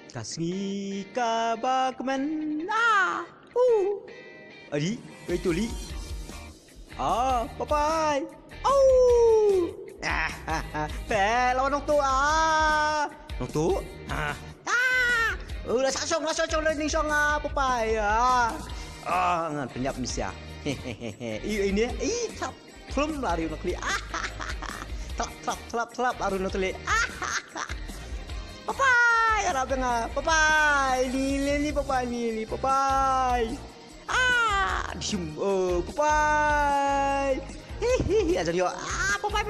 Kasih kabar kemana? Adi, itu li. Papai. Lawan nong tu Nong tu? Lah song ning song papai ngan penyap misia. Ini tap klum lari nak li. Telap lari nak li. Papai, harap dengar. Papai, ni papai. Disium. Papai. Ajar dia. Papai.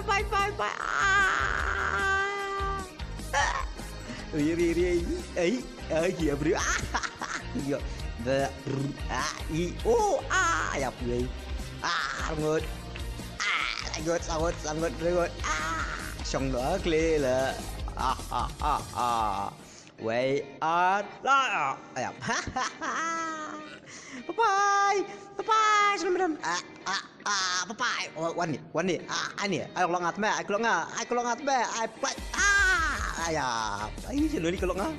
Ri. Dia beri. Dia. Ya puai. Ngot. Sangat. Song đó kle là. Way out la. Papai, sebenarnya. Papai. Wan ni. Ani. Ai kalau ngat me, ai kalau ngat me, ai play. Ya. Ai sino ni kalau ngat.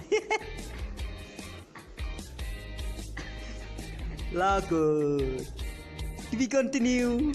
Lagu. To be continue.